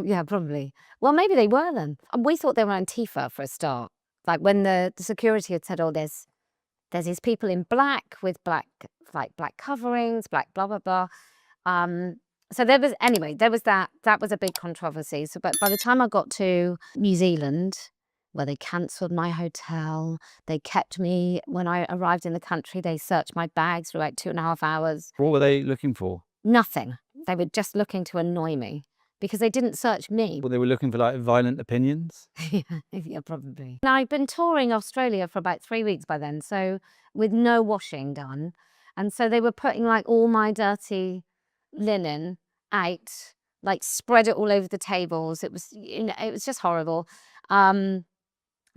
Yeah, probably. Well, maybe they were then. We thought they were Antifa for a start. Like when the security had said, oh, there's these people in black with black coverings, black blah, blah, blah. So there was that was a big controversy. So, but by the time I got to New Zealand, where they cancelled my hotel, they kept me, when I arrived in the country, they searched my bags for like 2.5 hours. What were they looking for? Nothing. They were just looking to annoy me because they didn't search me. Well, they were looking for like violent opinions? Yeah, probably. And I'd been touring Australia for about 3 weeks by then, so with no washing done. And so they were putting like all my dirty linen out, like spread it all over the tables. It was, it was just horrible.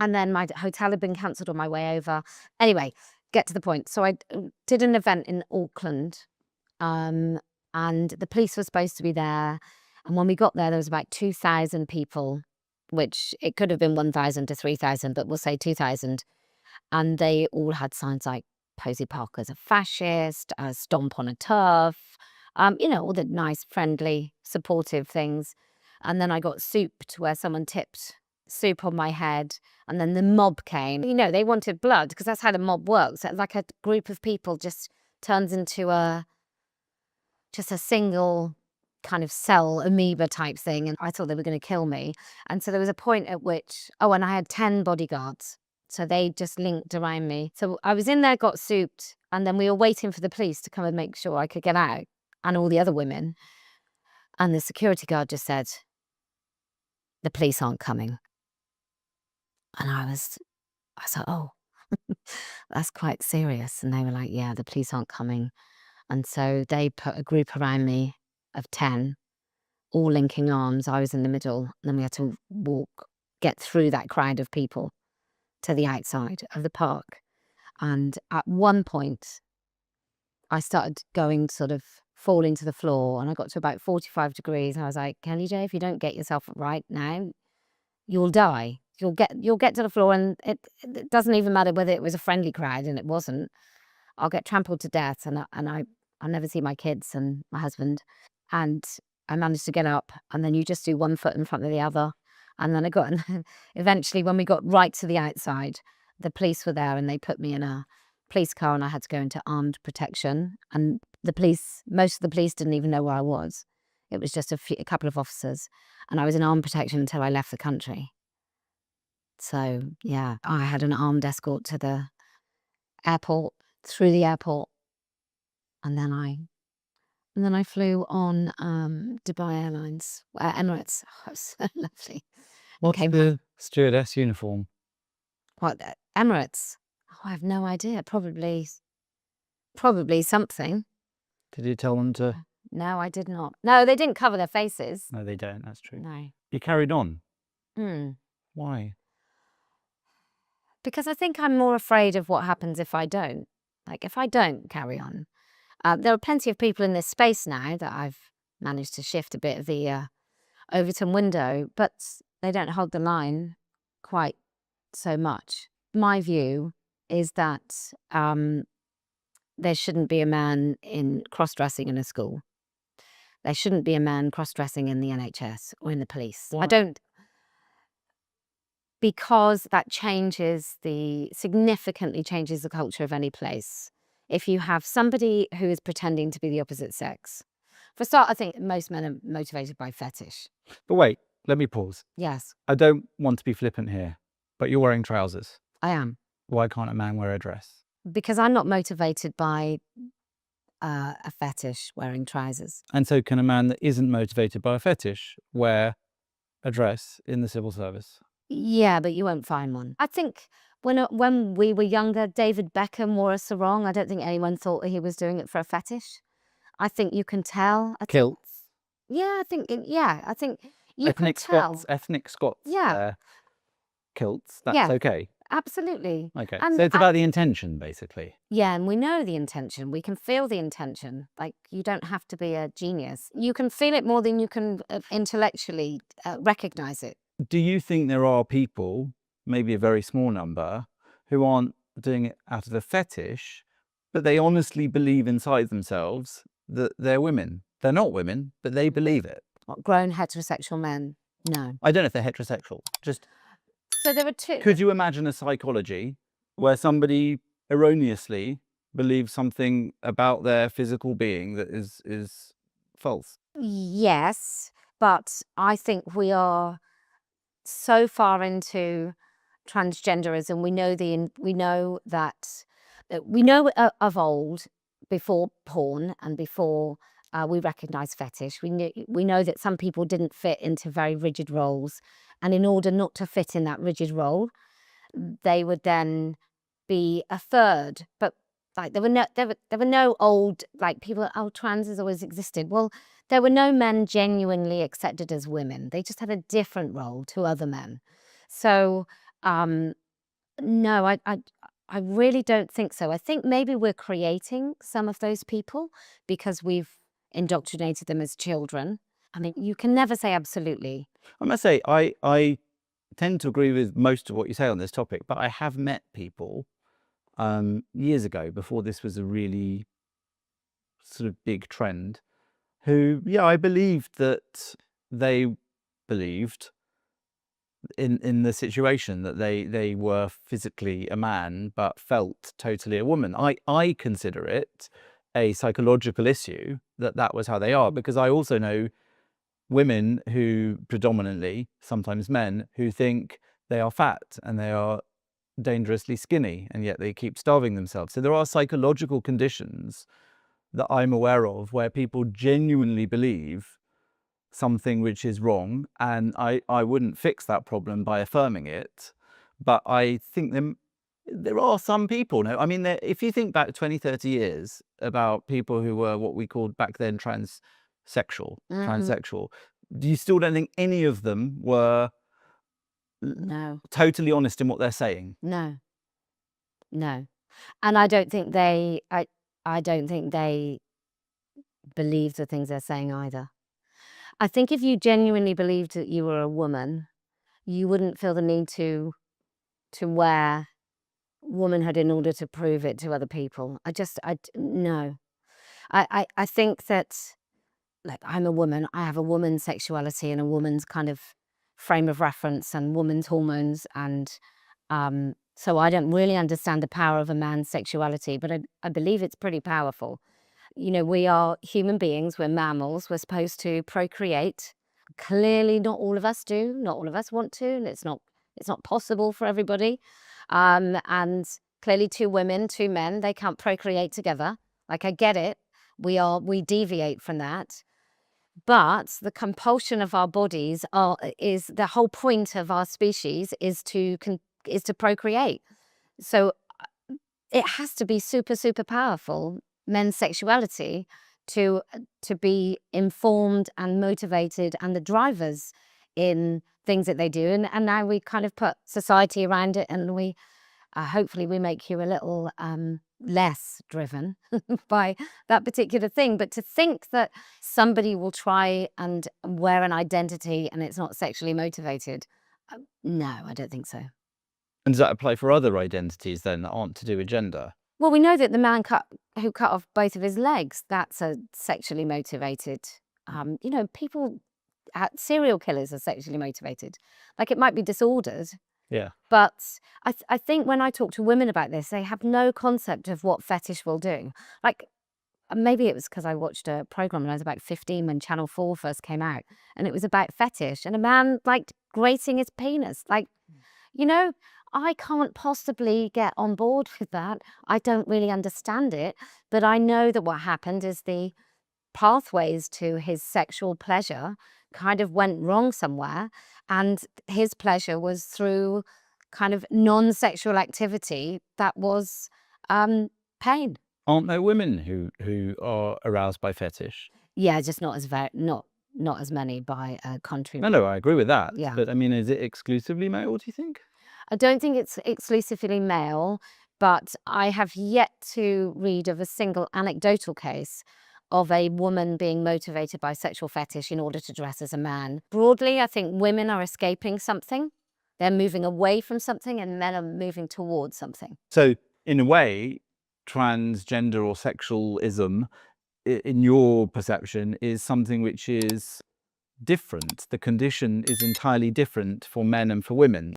And then my hotel had been cancelled on my way over. Anyway, get to the point. So I did an event in Auckland, and the police were supposed to be there. And when we got there was about 2,000 people, which it could have been 1,000 to 3,000, but we'll say 2,000. And they all had signs like Posey Parker's a fascist, stomp on a turf, all the nice, friendly, supportive things. And then I got souped where someone tipped soup on my head. And then the mob came. They wanted blood because that's how the mob works. Like a group of people just turns into just a single kind of cell amoeba type thing. And I thought they were going to kill me. And so there was a point at which, and I had 10 bodyguards. So they just linked around me. So I was in there, got souped, and then we were waiting for the police to come and make sure I could get out, and all the other women. And the security guard just said, the police aren't coming. And I was like, oh, that's quite serious. And they were like, yeah, the police aren't coming. And so they put a group around me of 10, all linking arms. I was in the middle. And then we had to get through that crowd of people to the outside of the park. And at one point, I started going falling to the floor, and I got to about 45 degrees. And I was like, Kellie Jay, if you don't get yourself right now, you'll die. You'll get to the floor, and it doesn't even matter whether it was a friendly crowd, and it wasn't. I'll get trampled to death, and I'll never see my kids and my husband. And I managed to get up, and then you just do one foot in front of the other. And then eventually when we got right to the outside, the police were there, and they put me in a police car, and I had to go into armed protection. And most of the police didn't even know where I was. It was just a couple of officers, and I was in armed protection until I left the country. So yeah, I had an armed escort to the airport, through the airport, and then I flew on Dubai Airlines, Emirates. Oh, it was so lovely. What's the stewardess uniform? What, Emirates? Oh, I have no idea. Probably something. Did you tell them to? No, I did not. No, they didn't cover their faces. No, they don't. That's true. No. You carried on? Why? Because I think I'm more afraid of what happens if I don't. Like, if I don't carry on. There are plenty of people in this space now that I've managed to shift a bit of the Overton window, but they don't hold the line quite so much. My view is that there shouldn't be a man in cross-dressing in a school. There shouldn't be a man cross-dressing in the NHS or in the police. Why? I don't, because that significantly changes the culture of any place. If you have somebody who is pretending to be the opposite sex. For a start, I think most men are motivated by fetish. But wait, let me pause. Yes. I don't want to be flippant here, but you're wearing trousers. I am. Why can't a man wear a dress? Because I'm not motivated by a fetish wearing trousers. And so can a man that isn't motivated by a fetish wear a dress in the civil service? Yeah, but you won't find one. I think when we were younger, David Beckham wore a sarong. I don't think anyone thought he was doing it for a fetish. I think you can tell. Kilts? Yeah, I think you Ethnic can tell. Ethnic Scots. Yeah. Kilts, that's okay. Absolutely. Okay, so it's about the intention, basically. Yeah, and we know the intention. We can feel the intention. Like, you don't have to be a genius. You can feel it more than you can intellectually recognize it. Do you think there are people, maybe a very small number, who aren't doing it out of a fetish, but they honestly believe inside themselves that they're women? They're not women, but they believe it. Grown heterosexual men, no. I don't know if they're heterosexual. Just So there are two. could you imagine a psychology where somebody erroneously believes something about their physical being that is false? Yes, but I think we are so far into transgenderism. We know that we know of old, before porn and before we recognize fetish. We know that some people didn't fit into very rigid roles, and in order not to fit in that rigid role, they would then be a third. But like there were no old, like, people, oh, trans has always existed. Well, there were no men genuinely accepted as women. They just had a different role to other men. So no, I really don't think so. I think maybe we're creating some of those people because we've indoctrinated them as children. I mean, you can never say absolutely. I must say, I tend to agree with most of what you say on this topic, but I have met people years ago, before this was a really sort of big trend, who, yeah, I believed that they believed in the situation that they were physically a man but felt totally a woman. I consider it a psychological issue that was how they are, because I also know women who predominantly, sometimes men, who think they are fat and they are dangerously skinny, and yet they keep starving themselves. So there are psychological conditions that I'm aware of where people genuinely believe something which is wrong, and I wouldn't fix that problem by affirming it. But I think there are some people, no, I mean, if you think back 20, 30 years about people who were what we called back then transsexual, you still don't think any of them were No, totally honest in what they're saying? no, no. And I don't think I don't think they believe the things they're saying either. I think if you genuinely believed that you were a woman, you wouldn't feel the need to wear womanhood in order to prove it to other people. No. I think that, like, I'm a woman. I have a woman's sexuality and a woman's kind of frame of reference and woman's hormones, and so I don't really understand the power of a man's sexuality, but I believe it's pretty powerful. You know, we are human beings, we're mammals, we're supposed to procreate. Clearly not all of us do, not all of us want to, and it's not possible for everybody. And clearly 2 women, 2 men, they can't procreate together. Like, I get it. We deviate from that. But the compulsion of our bodies is the whole point of our species is to procreate. So it has to be super, super powerful, men's sexuality, to be informed and motivated and the drivers in things that they do. And now we kind of put society around it, and we hopefully we make you a little less driven by that particular thing. But to think that somebody will try and wear an identity and it's not sexually motivated, no, I don't think so. And does that apply for other identities then that aren't to do with gender? Well, we know that the man who cut off both of his legs, that's a sexually motivated. You know, people, serial killers are sexually motivated. Like, it might be disordered, Yeah. but I think when I talk to women about this, they have no concept of what fetish will do. Like, maybe it was because I watched a program when I was about 15 when Channel 4 first came out, and it was about fetish, and a man, like, grating his penis. Like, you know, I can't possibly get on board with that. I don't really understand it, but I know that what happened is the pathways to his sexual pleasure kind of went wrong somewhere, and his pleasure was through kind of non-sexual activity that was pain. Aren't there women who are aroused by fetish? Yeah, just not as many, by contrary. No, I agree with that. Yeah. But I mean, is it exclusively male, do you think? I don't think it's exclusively male, but I have yet to read of a single anecdotal case of a woman being motivated by sexual fetish in order to dress as a man. Broadly, I think women are escaping something. They're moving away from something, and men are moving towards something. So in a way, transgender or sexualism, in your perception, is something which is different. The condition is entirely different for men and for women.